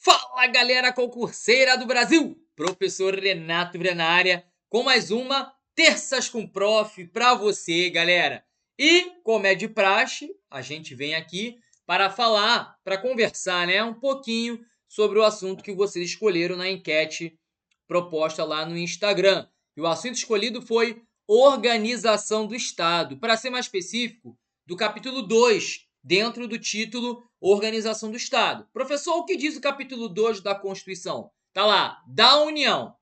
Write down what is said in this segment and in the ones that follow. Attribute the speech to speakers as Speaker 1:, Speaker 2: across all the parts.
Speaker 1: Fala, galera concurseira do Brasil! Professor Renato Vira na área com mais uma Terças com Prof para você, galera. E, como é de praxe, a gente vem aqui para falar, para conversar, um pouquinho sobre o assunto que vocês escolheram na enquete proposta lá no Instagram. E o assunto escolhido foi Organização do Estado. Para ser mais específico, do capítulo 2, dentro do título Organização do Estado. Professor, o que diz o capítulo 2 da Constituição? Tá lá, da União.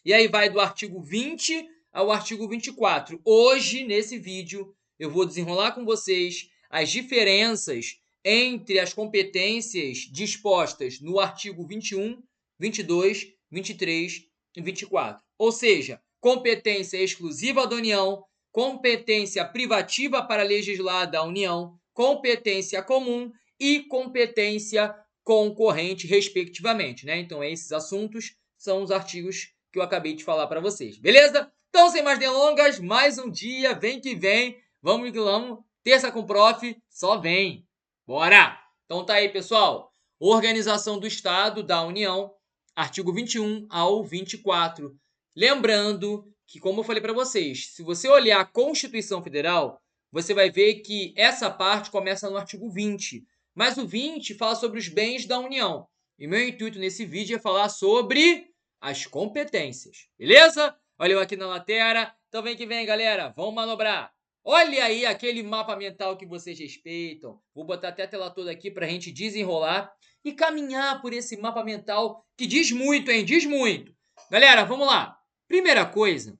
Speaker 1: E aí vai do artigo 20 ao artigo 24. Hoje, nesse vídeo, eu vou desenrolar com vocês as diferenças entre as competências dispostas no artigo 21, 22, 23 e 24. Ou seja, competência exclusiva da União, competência privativa para legislar da União, competência comum e competência concorrente, respectivamente, Então, esses assuntos são os artigos que eu acabei de falar para vocês, beleza? Então, sem mais delongas, mais um dia, vem que vem, vamos que vamos, Terça com Prof, só vem, bora! Então tá aí, pessoal, Organização do Estado da União, artigo 21 ao 24. Lembrando que, como eu falei para vocês, se você olhar a Constituição Federal, você vai ver que essa parte começa no artigo 20. Mas o 20 fala sobre os bens da União. E meu intuito nesse vídeo é falar sobre as competências. Beleza? Olha eu aqui na tela. Então vem que vem, galera. Vamos manobrar. Olha aí aquele mapa mental que vocês respeitam. Vou botar até a tela toda aqui para a gente desenrolar e caminhar por esse mapa mental que diz muito, hein? Diz muito. Galera, vamos lá. Primeira coisa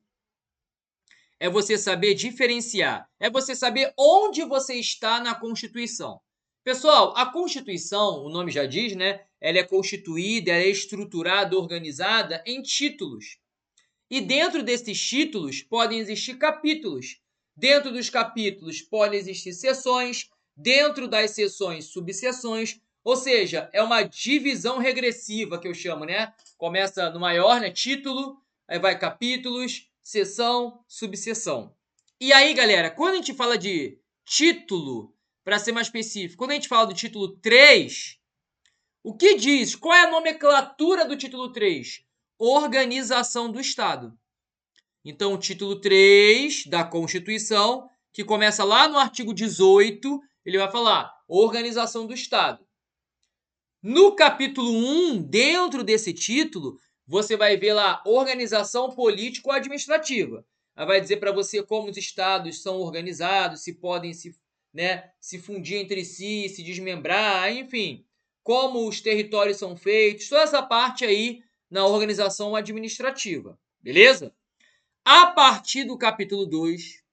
Speaker 1: é você saber diferenciar, é você saber onde você está na Constituição. Pessoal, a Constituição, o nome já diz, Ela é constituída, ela é estruturada, organizada em títulos. E dentro desses títulos podem existir capítulos. Dentro dos capítulos podem existir seções, dentro das seções, subseções, ou seja, é uma divisão regressiva que eu chamo, Começa no maior, título, aí vai capítulos, seção, subseção. E aí, galera, quando a gente fala de título, para ser mais específico, quando a gente fala do título 3, o que diz? Qual é a nomenclatura do título 3? Organização do Estado. Então, o título 3 da Constituição, que começa lá no artigo 18, ele vai falar Organização do Estado. No capítulo 1, dentro desse título, você vai ver lá organização político-administrativa. Ela vai dizer para você como os estados são organizados, se podem se fundir entre si, se desmembrar, enfim, como os territórios são feitos, toda essa parte aí na organização administrativa, beleza? A partir do capítulo 2,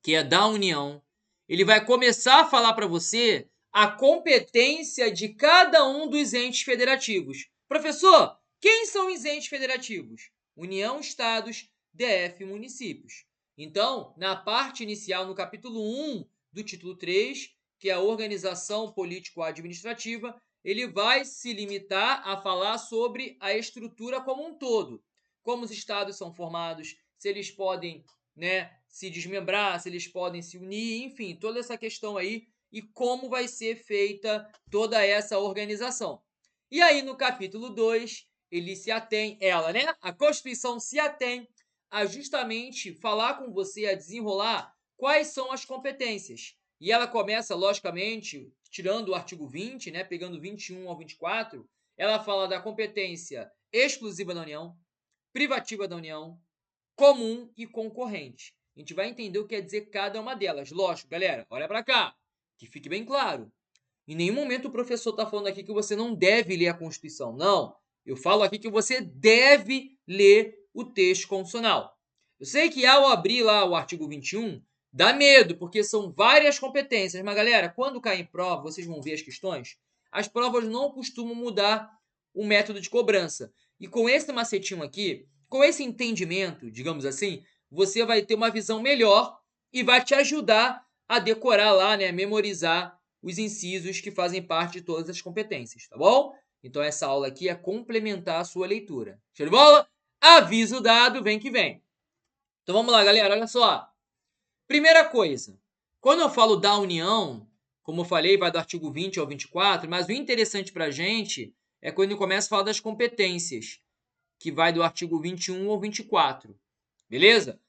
Speaker 1: que é da União, ele vai começar a falar para você a competência de cada um dos entes federativos. Professor, quem são os entes federativos? União, estados, DF, municípios. Então, na parte inicial, no capítulo 1 do título 3, que é a organização político-administrativa, ele vai se limitar a falar sobre a estrutura como um todo. Como os estados são formados, se eles podem se desmembrar, se eles podem se unir, enfim, toda essa questão aí e como vai ser feita toda essa organização. E aí, no capítulo 2, ele se atém, a Constituição se atém a justamente falar com você, a desenrolar quais são as competências. E ela começa, logicamente, tirando o artigo 20, pegando 21 ao 24, ela fala da competência exclusiva da União, privativa da União, comum e concorrente. A gente vai entender o que quer dizer cada uma delas. Lógico, galera, olha para cá, que fique bem claro. Em nenhum momento o professor está falando aqui que você não deve ler a Constituição. Não, eu falo aqui que você deve ler o texto constitucional. Eu sei que ao abrir lá o artigo 21, dá medo, porque são várias competências. Mas, galera, quando cai em prova, vocês vão ver as questões, as provas não costumam mudar o método de cobrança. E com esse macetinho aqui, com esse entendimento, digamos assim, você vai ter uma visão melhor e vai te ajudar a decorar lá, memorizar os incisos que fazem parte de todas as competências, tá bom? Então essa aula aqui é complementar a sua leitura. Show de bola? Aviso dado, vem que vem. Então vamos lá, galera, olha só. Primeira coisa, quando eu falo da União, como eu falei, vai do artigo 20 ao 24, mas o interessante pra gente é quando ele começa a falar das competências, que vai do artigo 21 ao 24. Beleza?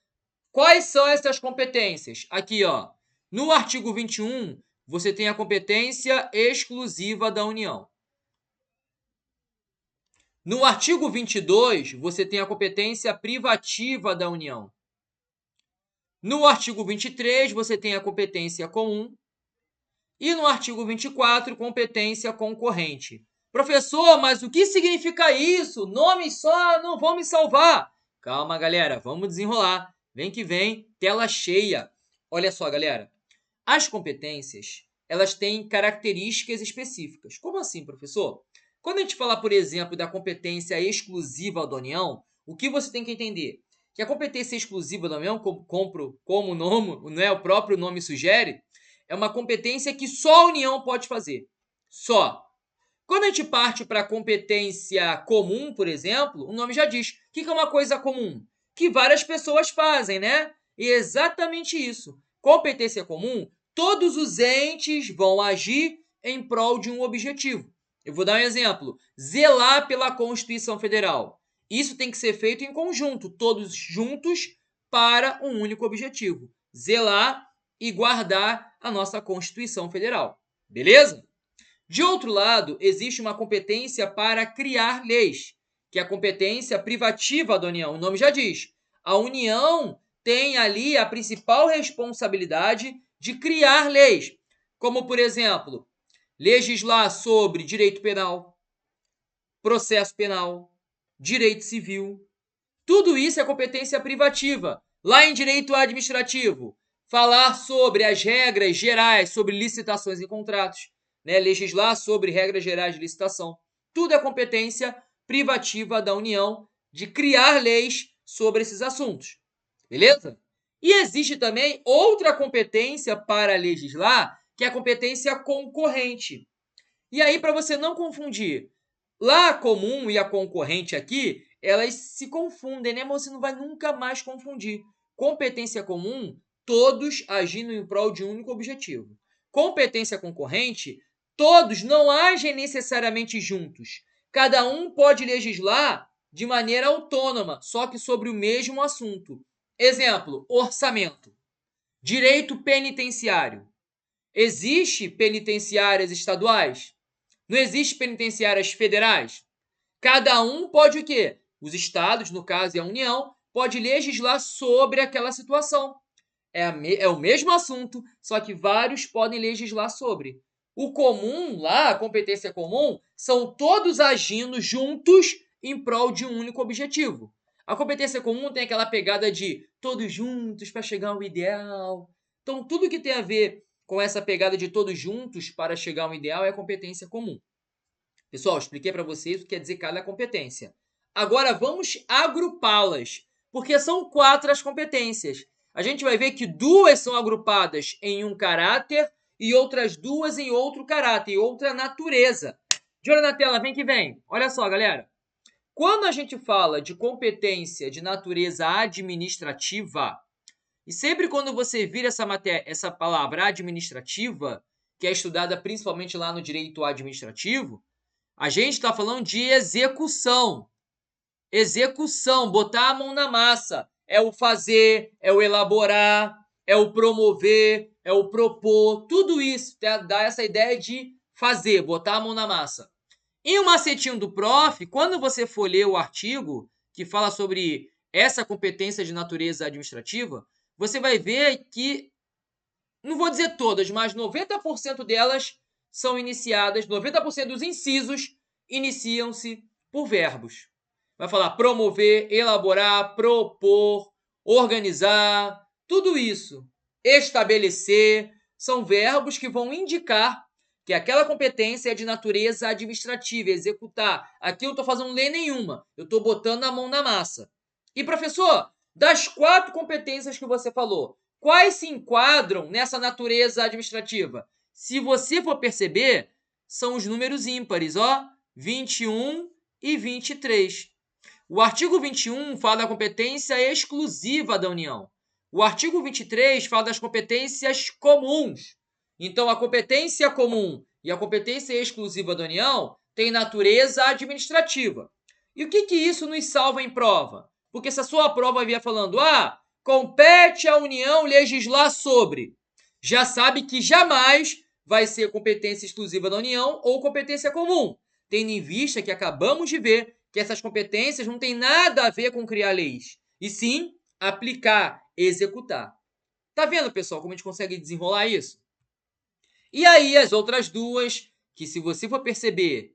Speaker 1: Quais são essas competências? Aqui, ó. No artigo 21, você tem a competência exclusiva da União. No artigo 22, você tem a competência privativa da União. No artigo 23, você tem a competência comum. E no artigo 24, competência concorrente. Professor, mas o que significa isso? Nomes só não vão me salvar. Calma, galera, vamos desenrolar. Vem que vem, tela cheia. Olha só, galera. As competências, elas têm características específicas. Como assim, professor? Quando a gente fala, por exemplo, da competência exclusiva da União, o que você tem que entender? Que a competência exclusiva da União, como o nome, né, o próprio nome sugere, é uma competência que só a União pode fazer. Só. Quando a gente parte para a competência comum, por exemplo, o nome já diz. O que é uma coisa comum? Que várias pessoas fazem, né? E é exatamente isso. Competência comum, todos os entes vão agir em prol de um objetivo. Eu vou dar um exemplo. Zelar pela Constituição Federal. Isso tem que ser feito em conjunto, todos juntos para um único objetivo. Zelar e guardar a nossa Constituição Federal. Beleza? De outro lado, existe uma competência para criar leis, que é a competência privativa da União. O nome já diz. A União tem ali a principal responsabilidade de criar leis, como, por exemplo, legislar sobre direito penal, processo penal, direito civil. Tudo isso é competência privativa. Lá em direito administrativo, falar sobre as regras gerais sobre licitações e contratos, né? Legislar sobre regras gerais de licitação. Tudo é competência privativa da União de criar leis sobre esses assuntos. Beleza? E existe também outra competência para legislar, que é a competência concorrente. E aí, para você não confundir, lá a comum e a concorrente aqui, elas se confundem, né? Mas você não vai nunca mais confundir. Competência comum, todos agindo em prol de um único objetivo. Competência concorrente, todos não agem necessariamente juntos. Cada um pode legislar de maneira autônoma, só que sobre o mesmo assunto. Exemplo, orçamento. Direito penitenciário. Existe penitenciárias estaduais? Não existe penitenciárias federais? Cada um pode o quê? Os estados, no caso, e a União, pode legislar sobre aquela situação. É o mesmo assunto, só que vários podem legislar sobre. O comum lá, a competência comum, são todos agindo juntos em prol de um único objetivo. A competência comum tem aquela pegada de todos juntos para chegar ao ideal. Então, tudo que tem a ver com essa pegada de todos juntos para chegar ao ideal é competência comum. Pessoal, expliquei para vocês o que quer dizer cada competência. Agora vamos agrupá-las, porque são 4 as competências. A gente vai ver que 2 são agrupadas em um caráter e outras 2 em outro caráter, em outra natureza. De olho na tela, vem que vem. Olha só, galera. Quando a gente fala de competência de natureza administrativa, e sempre quando você vira essa palavra administrativa, que é estudada principalmente lá no direito administrativo, a gente está falando de execução. Execução, botar a mão na massa. É o fazer, é o elaborar, é o promover, é o propor. Tudo isso dá essa ideia de fazer, botar a mão na massa. Em um macetinho do prof, quando você for ler o artigo que fala sobre essa competência de natureza administrativa, você vai ver que, não vou dizer todas, mas 90% delas são iniciadas, 90% dos incisos iniciam-se por verbos. Vai falar promover, elaborar, propor, organizar, tudo isso. Estabelecer, são verbos que vão indicar que aquela competência é de natureza administrativa, executar. Aqui eu não estou fazendo lei nenhuma, eu estou botando a mão na massa. E professor, das 4 competências que você falou, quais se enquadram nessa natureza administrativa? Se você for perceber, são os números ímpares, ó, 21 e 23. O artigo 21 fala da competência exclusiva da União. O artigo 23 fala das competências comuns. Então, a competência comum e a competência exclusiva da União tem natureza administrativa. E o que isso nos salva em prova? Porque se a sua prova vier falando, compete à União legislar sobre, já sabe que jamais vai ser competência exclusiva da União ou competência comum, tendo em vista que acabamos de ver que essas competências não têm nada a ver com criar leis, e sim aplicar, executar. Tá vendo, pessoal, como a gente consegue desenrolar isso? E aí as outras duas, que se você for perceber,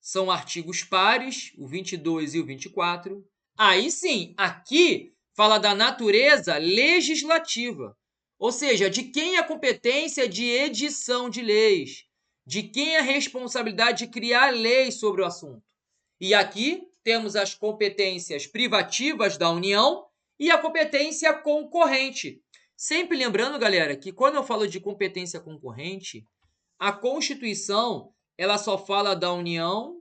Speaker 1: são artigos pares, o 22 e o 24. Aí sim, aqui fala da natureza legislativa, ou seja, de quem é a competência de edição de leis, de quem é a responsabilidade de criar leis sobre o assunto. E aqui temos as competências privativas da União e a competência concorrente. Sempre lembrando, galera, que quando eu falo de competência concorrente, a Constituição ela só fala da União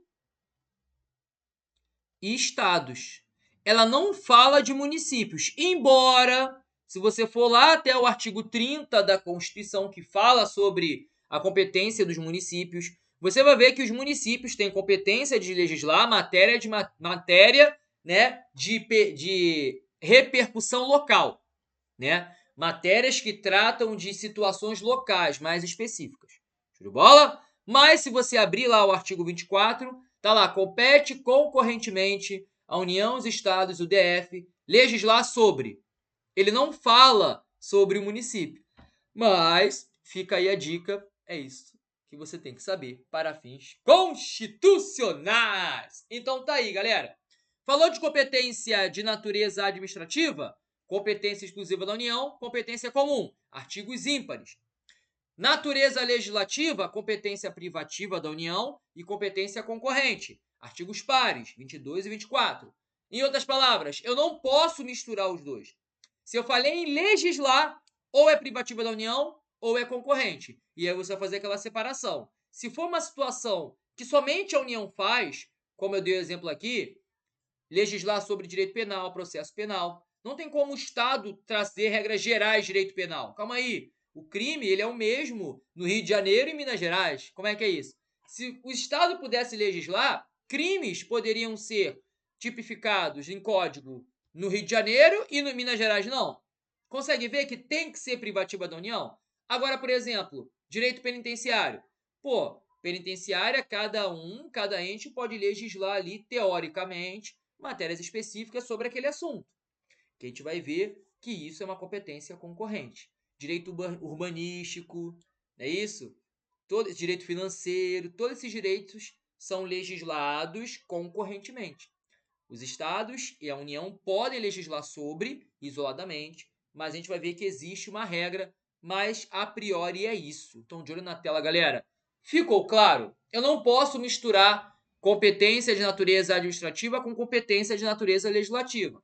Speaker 1: e estados. Ela não fala de municípios, embora, se você for lá até o artigo 30 da Constituição, que fala sobre a competência dos municípios, você vai ver que os municípios têm competência de legislar matéria de repercussão local, né? Matérias que tratam de situações locais mais específicas. Show de bola? Mas se você abrir lá o artigo 24, tá lá, compete concorrentemente a União, os Estados e o DF legislar sobre. Ele não fala sobre o município. Mas fica aí a dica, é isso que você tem que saber para fins constitucionais. Então tá aí, galera. Falou de competência de natureza administrativa? Competência exclusiva da União, competência comum, artigos ímpares. Natureza legislativa, competência privativa da União e competência concorrente, artigos pares, 22 e 24. Em outras palavras, eu não posso misturar os dois. Se eu falei em legislar, ou é privativa da União ou é concorrente. E aí você vai fazer aquela separação. Se for uma situação que somente a União faz, como eu dei o exemplo aqui, legislar sobre direito penal, processo penal, não tem como o Estado trazer regras gerais de direito penal. Calma aí. O crime ele é o mesmo no Rio de Janeiro e Minas Gerais. Como é que é isso? Se o Estado pudesse legislar, crimes poderiam ser tipificados em código no Rio de Janeiro e no Minas Gerais não. Consegue ver que tem que ser privativa da União? Agora, por exemplo, direito penitenciário. Penitenciária, cada ente pode legislar ali, teoricamente, matérias específicas sobre aquele assunto. Que a gente vai ver que isso é uma competência concorrente. Direito urbanístico, não é isso? Direito financeiro, todos esses direitos são legislados concorrentemente. Os estados e a União podem legislar sobre, isoladamente, mas a gente vai ver que existe uma regra, mas a priori é isso. Então, de olho na tela, galera. Ficou claro? Eu não posso misturar competência de natureza administrativa com competência de natureza legislativa.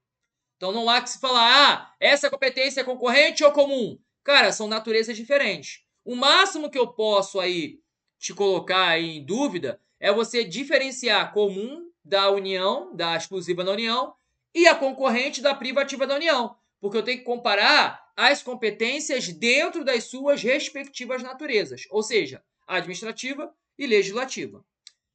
Speaker 1: Então, não há que se falar, essa competência é concorrente ou comum? Cara, são naturezas diferentes. O máximo que eu posso aí te colocar aí em dúvida é você diferenciar comum da União, da exclusiva da União, e a concorrente da privativa da União. Porque eu tenho que comparar as competências dentro das suas respectivas naturezas, ou seja, administrativa e legislativa.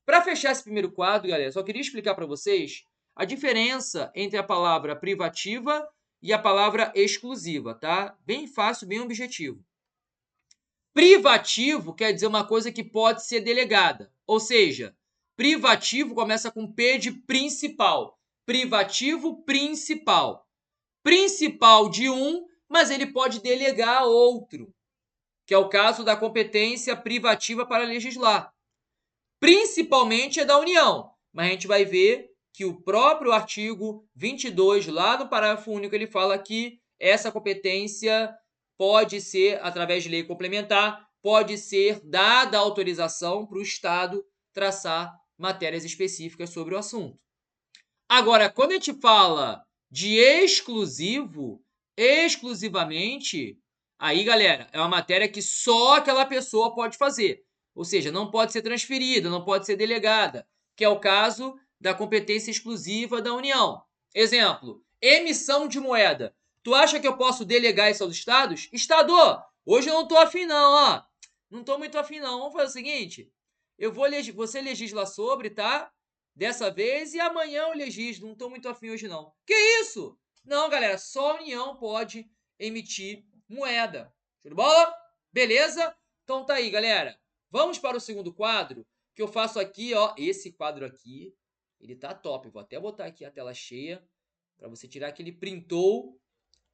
Speaker 1: Para fechar esse primeiro quadro, galera, só queria explicar para vocês a diferença entre a palavra privativa e a palavra exclusiva, tá? Bem fácil, bem objetivo. Privativo quer dizer uma coisa que pode ser delegada, ou seja, privativo começa com P de principal. Privativo principal. Principal de um, mas ele pode delegar a outro, que é o caso da competência privativa para legislar. Principalmente é da União, mas a gente vai ver que o próprio artigo 22, lá no parágrafo único, ele fala que essa competência pode ser, através de lei complementar, pode ser dada autorização para o Estado traçar matérias específicas sobre o assunto. Agora, quando a gente fala de exclusivo, exclusivamente, aí, galera, é uma matéria que só aquela pessoa pode fazer. Ou seja, não pode ser transferida, não pode ser delegada, que é o caso da competência exclusiva da União. Exemplo, emissão de moeda. Tu acha que eu posso delegar isso aos estados? Estado, hoje eu não tô afim não, ó. Não tô muito afim não. Vamos fazer o seguinte, Você legisla sobre, tá? Dessa vez, e amanhã eu legislo. Não tô muito afim hoje, não. Que isso? Não, galera, só a União pode emitir moeda. Show de bola? Beleza? Então tá aí, galera. Vamos para o segundo quadro, que eu faço aqui, ó. Esse quadro aqui, ele tá top. Vou até botar aqui a tela cheia, para você tirar aquele printou,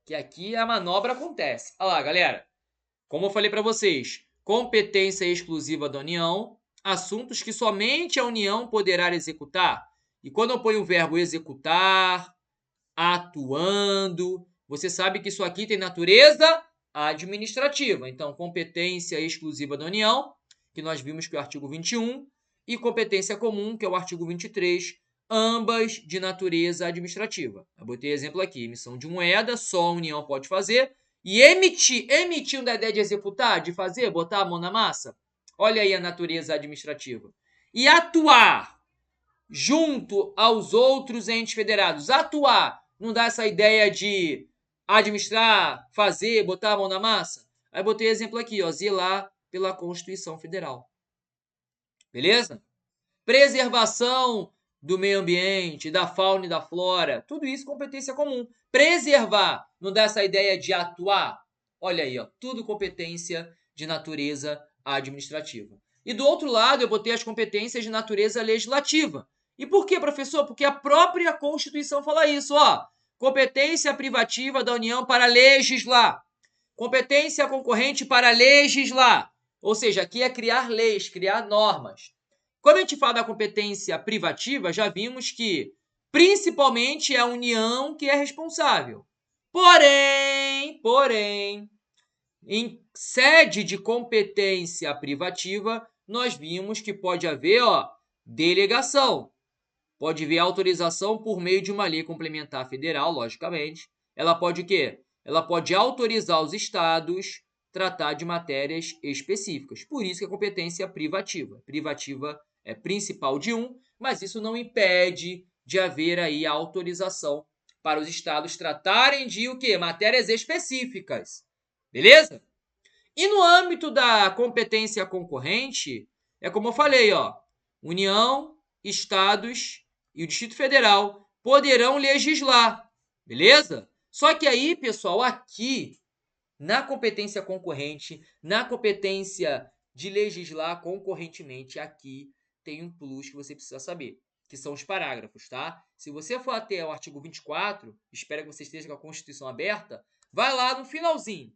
Speaker 1: que aqui a manobra acontece. Olha lá, galera. Como eu falei para vocês, competência exclusiva da União, assuntos que somente a União poderá executar. E quando eu ponho o verbo executar, atuando, você sabe que isso aqui tem natureza administrativa. Então, competência exclusiva da União, que nós vimos que é o artigo 21, e competência comum, que é o artigo 23, ambas de natureza administrativa. Eu botei exemplo aqui, emissão de moeda, só a União pode fazer, e emitir da ideia de executar, de fazer, botar a mão na massa. Olha aí a natureza administrativa. E atuar junto aos outros entes federados. Atuar não dá essa ideia de administrar, fazer, botar a mão na massa? Aí botei exemplo aqui, ó, zelar pela Constituição Federal. Beleza? Preservação do meio ambiente, da fauna e da flora, tudo isso competência comum. Preservar não dá essa ideia de atuar? Olha aí, ó, tudo competência de natureza administrativa. E do outro lado, eu botei as competências de natureza legislativa. E por quê, professor? Porque a própria Constituição fala isso, ó. Competência privativa da União para legislar. Competência concorrente para legislar. Ou seja, aqui é criar leis, criar normas. Quando a gente fala da competência privativa, já vimos que principalmente é a União que é responsável. Porém, em sede de competência privativa, nós vimos que pode haver, ó, delegação. Pode haver autorização por meio de uma lei complementar federal, logicamente. Ela pode o quê? Ela pode autorizar os estados a tratar de matérias específicas. Por isso que a competência é privativa. Privativa é principal de um, mas isso não impede de haver aí a autorização para os estados tratarem de o quê? Matérias específicas. Beleza? E no âmbito da competência concorrente, é como eu falei, ó, União, estados e o Distrito Federal poderão legislar, beleza? Só que aí, pessoal, aqui, na competência concorrente, na competência de legislar concorrentemente, aqui tem um plus que você precisa saber, que são os parágrafos, tá? Se você for até o artigo 24, espero que você esteja com a Constituição aberta, vai lá no finalzinho,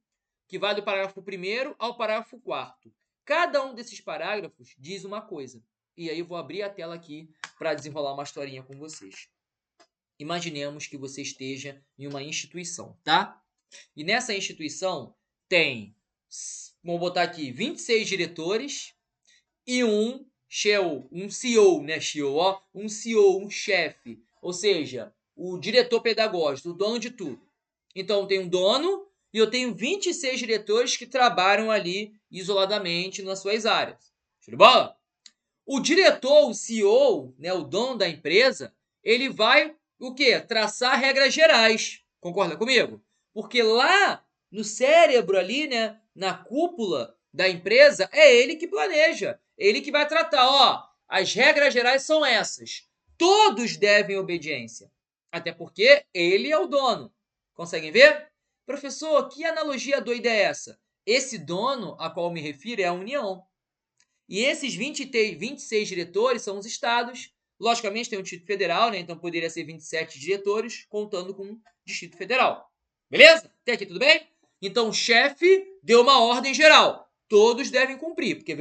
Speaker 1: que vai do parágrafo 1º ao parágrafo 4º. Cada um desses parágrafos diz uma coisa. E aí eu vou abrir a tela aqui para desenrolar uma historinha com vocês. Imaginemos que você esteja em uma instituição, tá? E nessa instituição tem, vamos botar aqui, 26 diretores e um CEO, né, um CEO, um chefe, ou seja, o diretor pedagógico, o dono de tudo. Então, tem um dono e eu tenho 26 diretores que trabalham ali isoladamente nas suas áreas. Show de bola? O diretor, o CEO, né, o dono da empresa, ele vai o quê? Traçar regras gerais. Concorda comigo? Porque lá no cérebro ali, né, na cúpula da empresa, é ele que planeja. Ele que vai tratar, ó, as regras gerais são essas. Todos devem obediência. Até porque ele é o dono. Conseguem ver? Professor, que analogia doida é essa? Esse dono a qual me refiro é a União. E esses 26 diretores são os estados. Logicamente tem o Distrito Federal, né? Então poderia ser 27 diretores, contando com o Distrito Federal. Beleza? Até aqui tudo bem? Então o chefe deu uma ordem geral. Todos devem cumprir, porque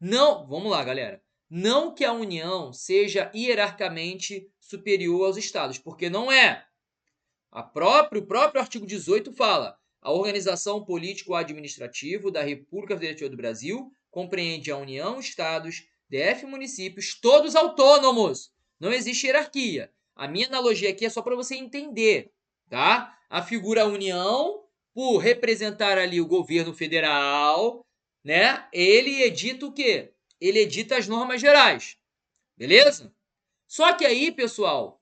Speaker 1: não, vamos lá, galera. Não que a União seja hierarquicamente superior aos estados, porque não é. O próprio artigo 18 fala: a organização político-administrativa da República Federativa do Brasil compreende a União, estados, DF e municípios, todos autônomos. Não existe hierarquia. A minha analogia aqui é só para você entender, tá? A figura União, por representar ali o governo federal, né? Ele edita o quê? Ele edita as normas gerais. Beleza? Só que aí, pessoal,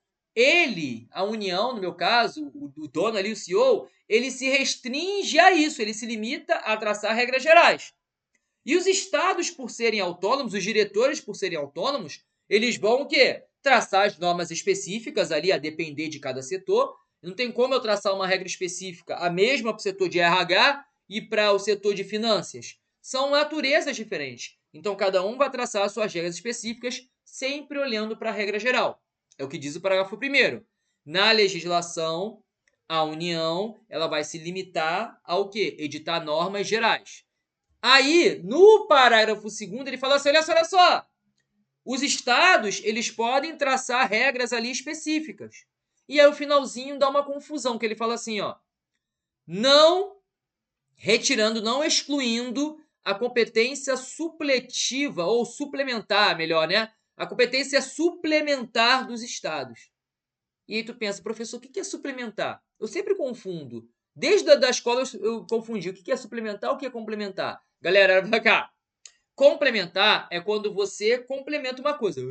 Speaker 1: a União, no meu caso, o dono ali, o CEO, ele se restringe a isso, ele se limita a traçar regras gerais. E os estados, por serem autônomos, os diretores, por serem autônomos, eles vão o quê? Traçar as normas específicas ali, a depender de cada setor. Não tem como eu traçar uma regra específica, a mesma para o setor de RH e para o setor de finanças. São naturezas diferentes. Então, cada um vai traçar as suas regras específicas, sempre olhando para a regra geral. É o que diz o parágrafo 1º. Na legislação, a União ela vai se limitar ao quê? Editar normas gerais. Aí, no parágrafo 2º, ele fala assim, olha só, os estados, eles podem traçar regras ali específicas. E aí, o finalzinho dá uma confusão, que ele fala assim, ó, não retirando, não excluindo a competência supletiva, ou suplementar, melhor, né? A competência suplementar dos estados. E aí tu pensa, professor, o que é suplementar? Eu sempre confundo. Desde a escola eu confundi o que é suplementar e o que é complementar. Galera, olha pra cá. Complementar é quando você complementa uma coisa.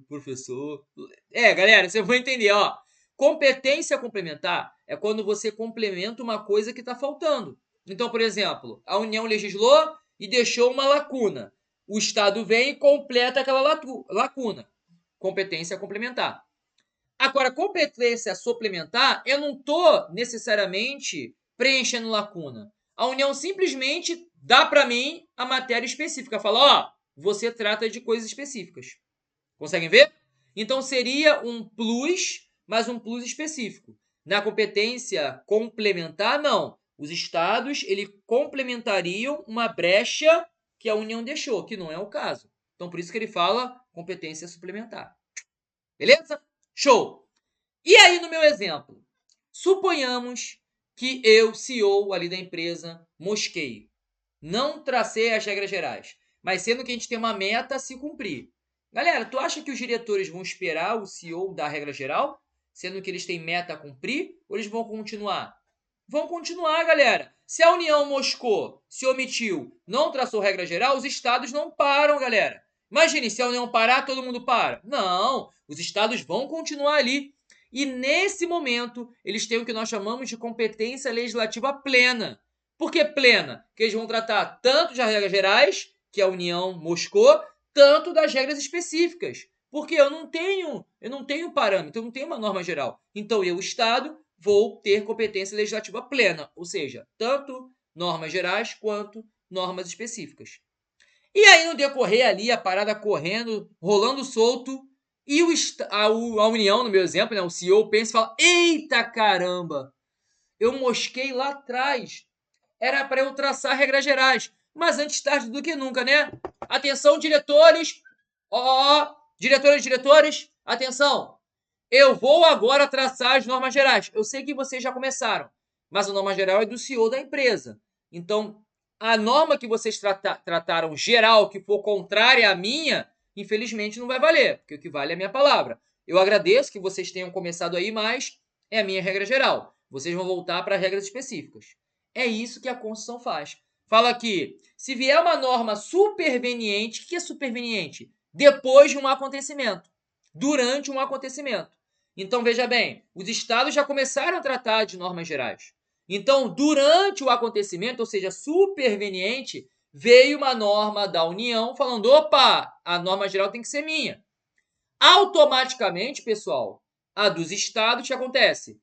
Speaker 1: Professor. Galera, você vai entender, ó. Competência complementar é quando você complementa uma coisa que está faltando. Então, por exemplo, a União legislou e deixou uma lacuna. O Estado vem e completa aquela lacuna. Competência complementar. Agora, competência suplementar, eu não estou necessariamente preenchendo lacuna. A União simplesmente dá para mim a matéria específica. Fala, ó, você trata de coisas específicas. Conseguem ver? Então, seria um plus, mas um plus específico. Na competência complementar, não. Os estados, eles complementariam uma brecha que a União deixou, que não é o caso. Então, por isso que ele fala competência suplementar. Beleza? Show! E aí, no meu exemplo, suponhamos que eu, CEO ali da empresa, mosqueio. Não tracei as regras gerais, mas sendo que a gente tem uma meta a se cumprir. Galera, tu acha que os diretores vão esperar o CEO dar a regra geral, sendo que eles têm meta a cumprir, ou eles vão continuar? Vão continuar, galera. Se a União moscou, se omitiu, não traçou regra geral, os estados não param, galera. Imagine, se a União parar, todo mundo para. Não, os estados vão continuar ali. E nesse momento, eles têm o que nós chamamos de competência legislativa plena. Por que plena? Porque eles vão tratar tanto das regras gerais, que a União moscou, tanto das regras específicas. Porque eu não tenho parâmetro, eu não tenho uma norma geral. Então, eu, Estado, vou ter competência legislativa plena, ou seja, tanto normas gerais quanto normas específicas. E aí, no decorrer ali, a parada correndo, rolando solto, e a União, no meu exemplo, né, o CEO pensa e fala, eita caramba, eu mosquei lá atrás, era para eu traçar regras gerais, mas antes tarde do que nunca, né? Atenção, diretores, diretores, atenção, eu vou agora traçar as normas gerais. Eu sei que vocês já começaram, mas a norma geral é do CEO da empresa. Então, a norma que vocês trataram geral, que for contrária à minha, infelizmente não vai valer, porque o que vale é a minha palavra. Eu agradeço que vocês tenham começado aí, mas é a minha regra geral. Vocês vão voltar para regras específicas. É isso que a Constituição faz. Fala que, se vier uma norma superveniente, o que é superveniente? Depois de um acontecimento. Durante um acontecimento. Então, veja bem, os estados já começaram a tratar de normas gerais. Então, durante o acontecimento, ou seja, superveniente, veio uma norma da União falando, opa, a norma geral tem que ser minha. Automaticamente, pessoal, a dos estados, o que acontece?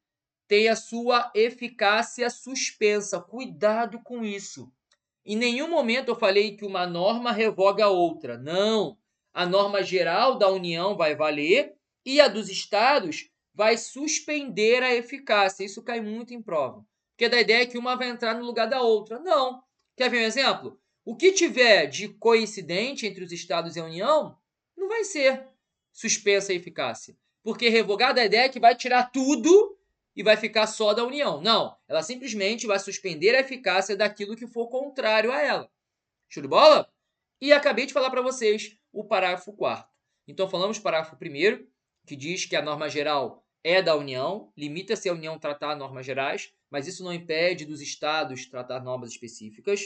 Speaker 1: Tem a sua eficácia suspensa. Cuidado com isso. Em nenhum momento eu falei que uma norma revoga a outra. Não. A norma geral da União vai valer e a dos estados vai suspender a eficácia. Isso cai muito em prova. Porque da ideia é que uma vai entrar no lugar da outra. Não. Quer ver um exemplo? O que tiver de coincidente entre os estados e a União não vai ser suspensa a eficácia. Porque revogada a ideia é que vai tirar tudo e vai ficar só da União. Não, ela simplesmente vai suspender a eficácia daquilo que for contrário a ela. Show de bola? E acabei de falar para vocês o parágrafo 4º. Então, falamos parágrafo 1º, que diz que a norma geral é da União, limita-se a União tratar normas gerais, mas isso não impede dos estados tratar normas específicas.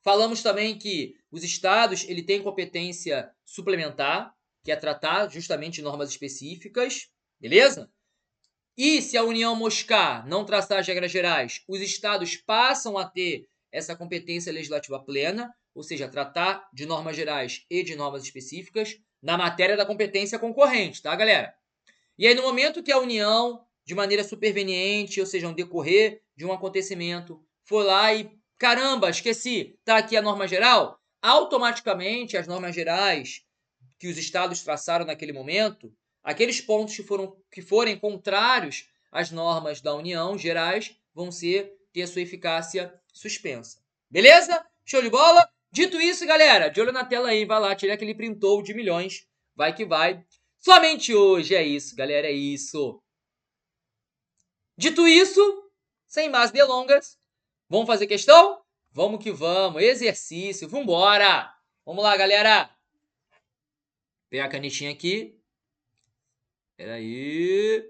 Speaker 1: Falamos também que os estados ele têm competência suplementar, que é tratar justamente de normas específicas, beleza? E se a União moscar, não traçar as regras gerais, os estados passam a ter essa competência legislativa plena, ou seja, tratar de normas gerais e de normas específicas na matéria da competência concorrente, tá, galera? E aí, no momento que a União, de maneira superveniente, ou seja, um decorrer de um acontecimento, foi lá e, caramba, esqueci, tá aqui a norma geral, automaticamente as normas gerais que os estados traçaram naquele momento, aqueles pontos que forem contrários às normas da União gerais vão ter a sua eficácia suspensa. Beleza? Show de bola? Dito isso, galera, de olho na tela aí, vai lá, tira aquele printou de milhões, vai que vai. Somente hoje é isso, galera, é isso. Dito isso, sem mais delongas, vamos fazer questão? Vamos que vamos, exercício, vambora! Vamos lá, galera! Pegar a canetinha aqui. Peraí.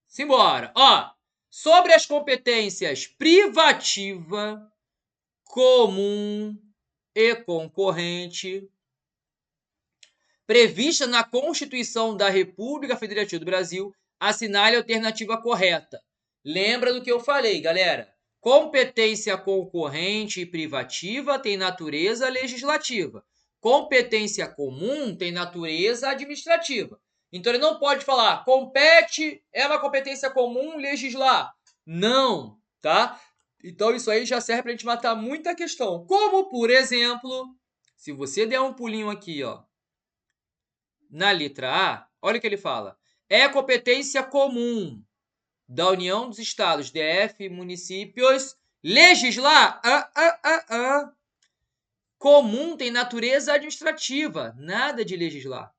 Speaker 1: Simbora. Ó, sobre as competências privativa, comum e concorrente, prevista na Constituição da República Federativa do Brasil, assinale a alternativa correta. Lembra do que eu falei, galera? Competência concorrente e privativa tem natureza legislativa. Competência comum tem natureza administrativa. Então ele não pode falar compete, é uma competência comum legislar. Não, tá? Então isso aí já serve pra gente matar muita questão. Como, por exemplo, se você der um pulinho aqui, ó, na letra A, olha o que ele fala. É competência comum da União dos Estados, DF, municípios, legislar. Comum tem natureza administrativa, nada de legislar.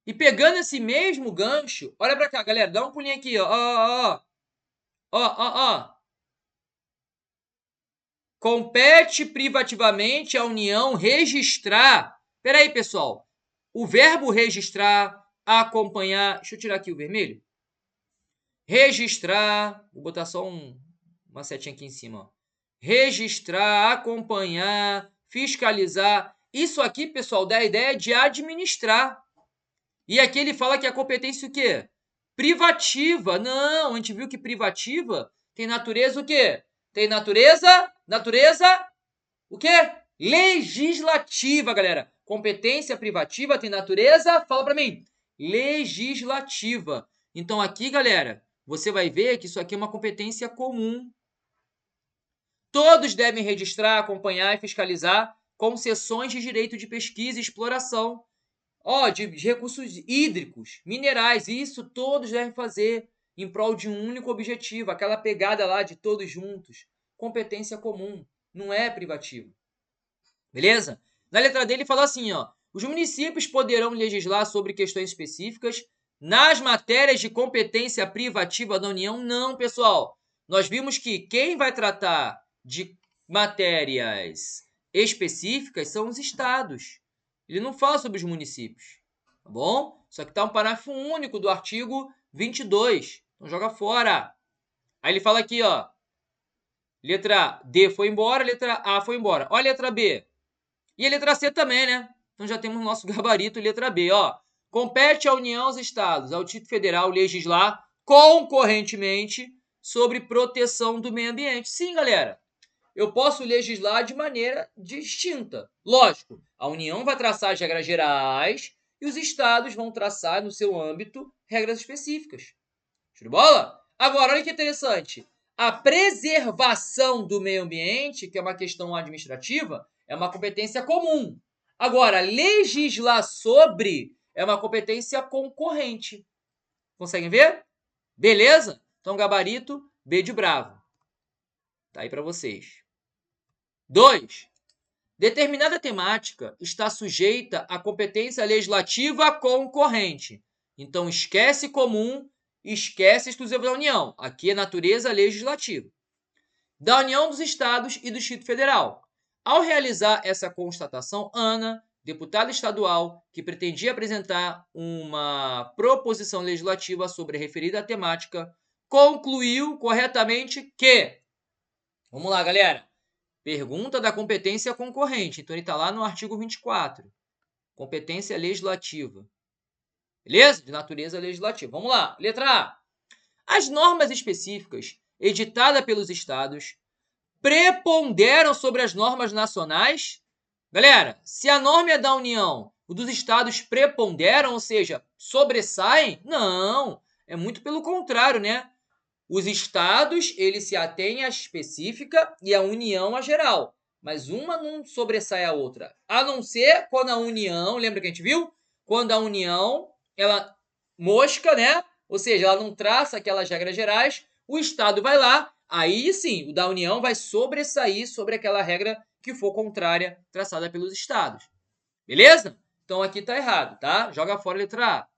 Speaker 1: E pegando esse mesmo gancho, olha pra cá, galera, dá um pulinho aqui, ó. Ó. Compete privativamente à União registrar. Peraí, pessoal. O verbo registrar, acompanhar. Deixa eu tirar aqui o vermelho. Registrar. Vou botar só uma setinha aqui em cima, ó. Registrar, acompanhar, fiscalizar. Isso aqui, pessoal, dá a ideia de administrar. E aqui ele fala que a competência o quê? Privativa. Não, a gente viu que privativa tem natureza o quê? Tem natureza o quê? Legislativa, galera. Competência privativa tem natureza, fala pra mim, legislativa. Então aqui, galera, você vai ver que isso aqui é uma competência comum. Todos devem registrar, acompanhar e fiscalizar concessões de direito de pesquisa e exploração, de recursos hídricos, minerais, isso todos devem fazer em prol de um único objetivo, aquela pegada lá de todos juntos. Competência comum, não é privativa. Beleza? Na letra D ele fala assim, ó, os municípios poderão legislar sobre questões específicas nas matérias de competência privativa da União? Não, pessoal. Nós vimos que quem vai tratar de matérias específicas são os estados. Ele não fala sobre os municípios, tá bom? Só que tá um parágrafo único do artigo 22. Então joga fora. Aí ele fala aqui, ó. Letra D foi embora, letra A foi embora. Olha a letra B. E a letra C também, né? Então já temos o nosso gabarito, letra B, ó. Compete à União aos Estados, ao Distrito Federal, legislar concorrentemente sobre proteção do meio ambiente. Sim, galera. Eu posso legislar de maneira distinta. Lógico, a União vai traçar as regras gerais e os estados vão traçar, no seu âmbito, regras específicas. Show de bola? Agora, olha que interessante. A preservação do meio ambiente, que é uma questão administrativa, é uma competência comum. Agora, legislar sobre é uma competência concorrente. Conseguem ver? Beleza? Então, gabarito B de bravo. Tá aí para vocês. 2. Determinada temática está sujeita à competência legislativa concorrente. Então, esquece comum, esquece exclusiva da União. Aqui é natureza legislativa. Da União dos Estados e do Distrito Federal. Ao realizar essa constatação, Ana, deputada estadual, que pretendia apresentar uma proposição legislativa sobre a referida temática, concluiu corretamente que... Vamos lá, galera. Pergunta da competência concorrente. Então, ele está lá no artigo 24. Competência legislativa. Beleza? De natureza legislativa. Vamos lá. Letra A. As normas específicas editadas pelos estados preponderam sobre as normas nacionais? Galera, se a norma é da União, o dos estados preponderam, ou seja, sobressaem? Não, é muito pelo contrário, né? Os estados, eles se atêm à específica e a União à geral. Mas uma não sobressai a outra. A não ser quando a União, lembra que a gente viu? Quando a União, ela mosca, né? Ou seja, ela não traça aquelas regras gerais, o estado vai lá, aí sim, o da União vai sobressair sobre aquela regra que for contrária traçada pelos estados. Beleza? Então aqui tá errado, tá? Joga fora a letra A.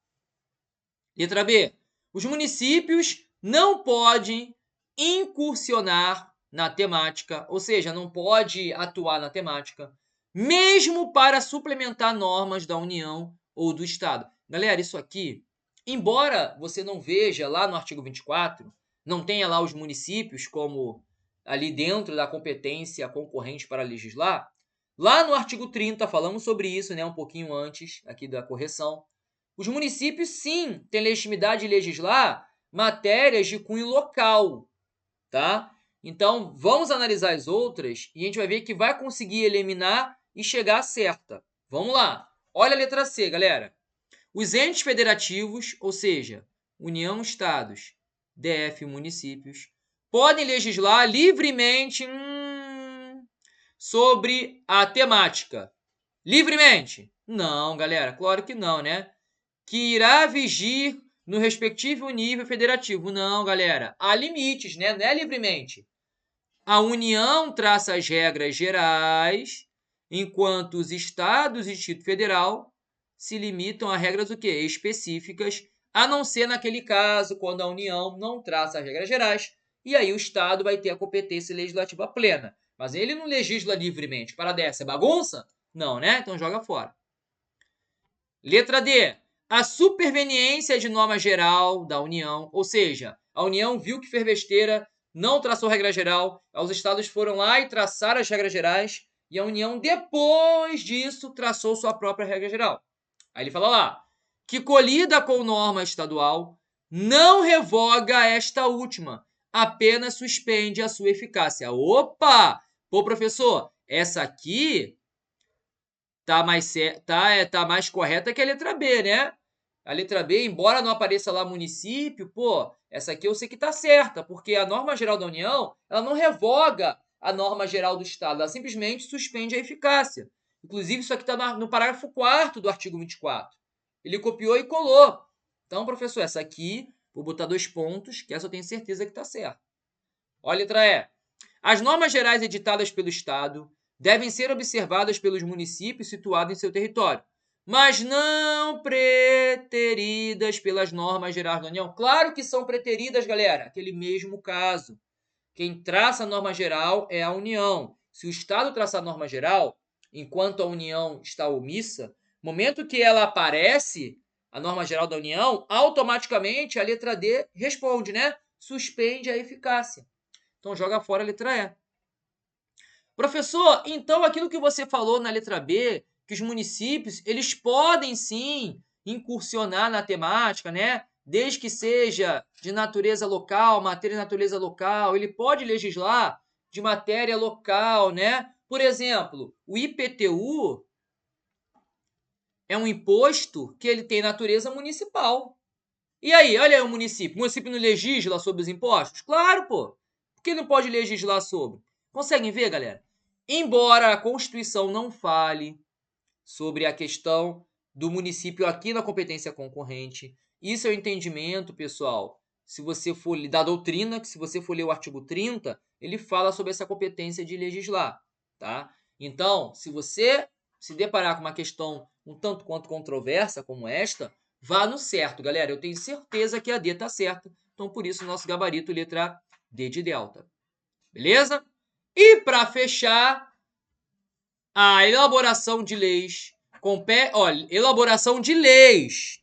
Speaker 1: Letra B. Os municípios não podem incursionar na temática, ou seja, não pode atuar na temática, mesmo para suplementar normas da União ou do Estado. Galera, isso aqui, embora você não veja lá no artigo 24, não tenha lá os municípios como ali dentro da competência concorrente para legislar, lá no artigo 30 falamos sobre isso, né, um pouquinho antes aqui da correção. Os municípios, sim, têm legitimidade de legislar matérias de cunho local, tá? Então, vamos analisar as outras e a gente vai ver que vai conseguir eliminar e chegar à certa. Vamos lá. Olha a letra C, galera. Os entes federativos, ou seja, União, Estados, DF, municípios, podem legislar livremente sobre a temática. Livremente? Não, galera, claro que não, né? Que irá vigir no respectivo nível federativo. Não, galera. Há limites, né? Não é livremente. A União traça as regras gerais, enquanto os estados e Distrito Federal se limitam a regras o quê? Específicas, a não ser naquele caso quando a União não traça as regras gerais, e aí o estado vai ter a competência legislativa plena. Mas ele não legisla livremente. Para dessa, é bagunça? Não, né? Então joga fora. Letra D. A superveniência de norma geral da União, ou seja, a União viu que Fervesteira não traçou regra geral, os estados foram lá e traçaram as regras gerais, e a União, depois disso, traçou sua própria regra geral. Aí ele fala lá, que colida com norma estadual, não revoga esta última, apenas suspende a sua eficácia. Opa! Pô, professor, essa aqui tá mais correta que a letra B, né? A letra B, embora não apareça lá município, pô, essa aqui eu sei que tá certa, porque a norma geral da União, ela não revoga a norma geral do Estado, ela simplesmente suspende a eficácia. Inclusive, isso aqui está no parágrafo 4º do artigo 24. Ele copiou e colou. Então, professor, essa aqui, vou botar 2 pontos, que essa eu tenho certeza que está certa. Olha a letra E. As normas gerais editadas pelo Estado devem ser observadas pelos municípios situados em seu território, mas não preteridas pelas normas gerais da União. Claro que são preteridas, galera, aquele mesmo caso. Quem traça a norma geral é a União. Se o Estado traçar a norma geral, enquanto a União está omissa, no momento que ela aparece, a norma geral da União, automaticamente a letra D responde, né? Suspende a eficácia. Então joga fora a letra E. Professor, então aquilo que você falou na letra B, que os municípios, eles podem sim incursionar na temática, né? Desde que seja de natureza local, matéria de natureza local, ele pode legislar de matéria local, né? Por exemplo, o IPTU é um imposto que ele tem natureza municipal. E aí, olha aí o município. O município não legisla sobre os impostos? Claro, pô. Por que não pode legislar sobre? Conseguem ver, galera? Embora a Constituição não fale sobre a questão do município aqui na competência concorrente, isso é o entendimento, pessoal. Se você for ler da doutrina, que se você for ler o artigo 30, ele fala sobre essa competência de legislar, tá? Então, se você se deparar com uma questão um tanto quanto controversa como esta, vá no certo, galera. Eu tenho certeza que a D está certa. Então, por isso, nosso gabarito, letra D de delta. Beleza? E para fechar, a elaboração de leis. Olha, elaboração de leis.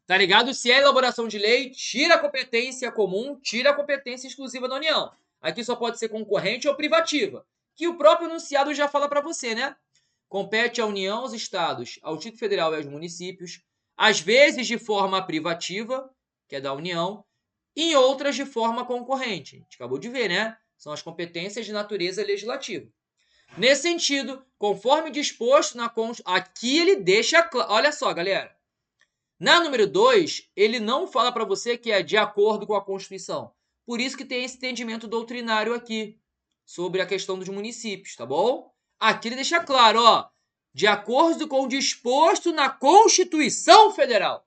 Speaker 1: Tá ligado? Se é elaboração de lei, tira a competência comum, tira a competência exclusiva da União. Aqui só pode ser concorrente ou privativa. Que o próprio enunciado já fala para você, né? Compete à União, aos estados, ao Distrito Federal e aos municípios, às vezes de forma privativa, que é da União, e em outras de forma concorrente. A gente acabou de ver, né? São as competências de natureza legislativa. Nesse sentido, conforme disposto na Constituição, aqui ele deixa claro. Olha só, galera. Na número 2, ele não fala para você que é de acordo com a Constituição. Por isso que tem esse entendimento doutrinário aqui, sobre a questão dos municípios, tá bom? Aqui ele deixa claro, ó, de acordo com o disposto na Constituição Federal.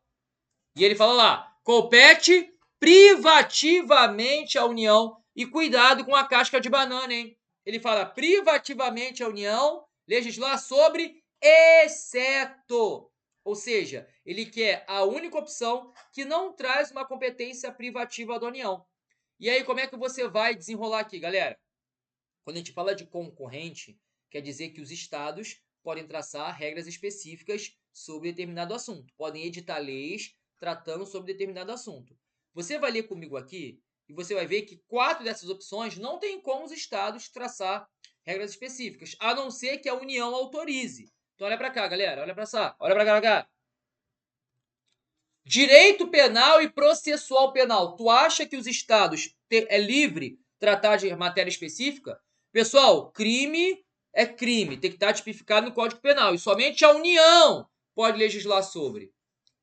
Speaker 1: E ele fala lá, compete privativamente à União. E cuidado com a casca de banana, hein? Ele fala privativamente à União legislar sobre exceto. Ou seja, ele quer a única opção que não traz uma competência privativa da União. E aí, como é que você vai desenrolar aqui, galera? Quando a gente fala de concorrente, quer dizer que os estados podem traçar regras específicas sobre determinado assunto. Podem editar leis tratando sobre determinado assunto. Você vai ler comigo aqui e você vai ver que 4 dessas opções não tem como os estados traçar regras específicas, a não ser que a União autorize. Então olha para cá, galera, olha para cá, olha para cá. Direito penal e processual penal. Tu acha que os estados é livre tratar de matéria específica? Pessoal, crime é crime, tem que estar tipificado no Código Penal e somente a União pode legislar sobre.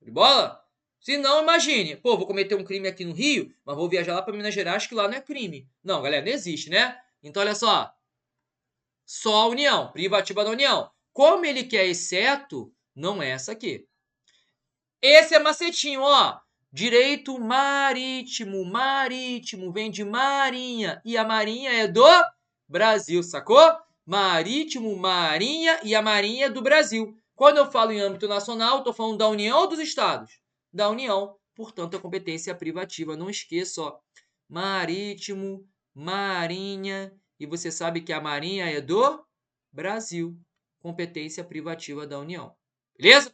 Speaker 1: De bola? Se não, imagine, pô, vou cometer um crime aqui no Rio, mas vou viajar lá para Minas Gerais, que lá não é crime. Não, galera, não existe, né? Então, olha só. Só a União, privativa da União. Como ele quer exceto, não é essa aqui. Esse é macetinho, ó. Direito marítimo, marítimo, vem de marinha. E a marinha é do Brasil, sacou? Marítimo, marinha e a marinha é do Brasil. Quando eu falo em âmbito nacional, estou falando da União ou dos Estados? Da União, portanto, a competência é privativa. Não esqueça, ó. Marítimo, marinha, e você sabe que a marinha é do Brasil. Competência privativa da União. Beleza?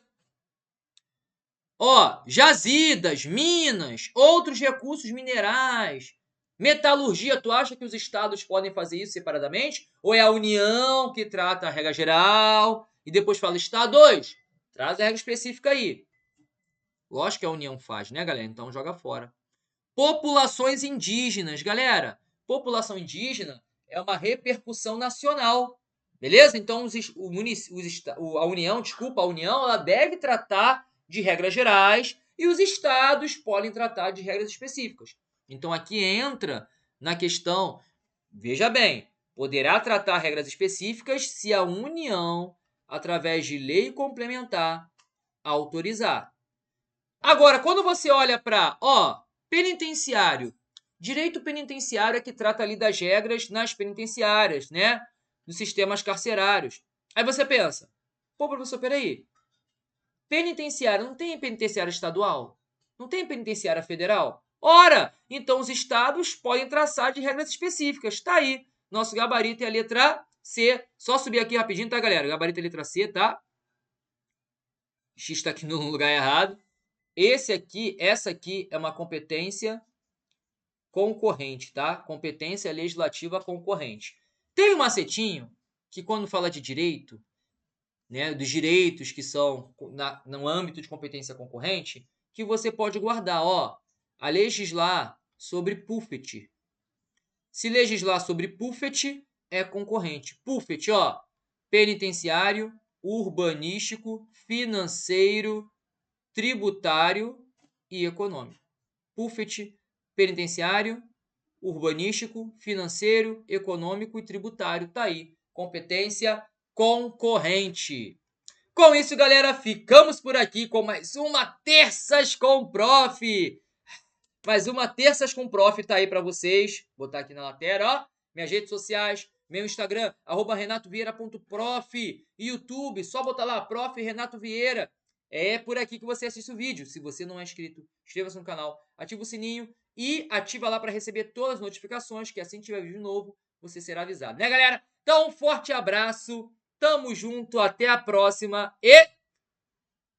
Speaker 1: Ó, jazidas, minas, outros recursos minerais, metalurgia, tu acha que os estados podem fazer isso separadamente? Ou é a União que trata a regra geral e depois fala, estados, traz a regra específica aí. Lógico que a União faz, né, galera? Então joga fora. Populações indígenas, galera. População indígena é uma repercussão nacional, beleza? Então a União, ela deve tratar de regras gerais e os estados podem tratar de regras específicas. Então aqui entra na questão, veja bem, poderá tratar regras específicas se a União, através de lei complementar, autorizar. Agora, quando você olha para, penitenciário, direito penitenciário é que trata ali das regras nas penitenciárias, né? Nos sistemas carcerários. Aí você pensa, pô, professor, peraí, penitenciária, não tem penitenciária estadual? Não tem penitenciária federal? Ora, então os estados podem traçar de regras específicas. Tá aí, nosso gabarito é a letra C. Só subir aqui rapidinho, tá, galera? Gabarito é a letra C, tá? X está aqui no lugar errado. Essa aqui é uma competência concorrente, tá? Competência legislativa concorrente. Tem um macetinho que quando fala de direito, né, dos direitos que são no âmbito de competência concorrente, que você pode guardar, a legislar sobre PUFET. Se legislar sobre PUFET, é concorrente. PUFET, penitenciário, urbanístico, financeiro, tributário e econômico. PUFET, penitenciário, urbanístico, financeiro, econômico e tributário. Tá aí, competência concorrente. Com isso, galera, ficamos por aqui com mais uma Terças com Prof. Mais uma Terças com Prof tá aí para vocês. Vou botar aqui na lateral, minhas redes sociais, meu Instagram, @renatovieira.prof, YouTube, só botar lá, Prof. Renato Vieira. É por aqui que você assiste o vídeo. Se você não é inscrito, inscreva-se no canal, ativa o sininho e ativa lá para receber todas as notificações, que assim que tiver vídeo novo, você será avisado, né, galera? Então, um forte abraço, tamo junto, até a próxima e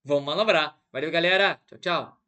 Speaker 1: vamos manobrar. Valeu, galera. Tchau, tchau.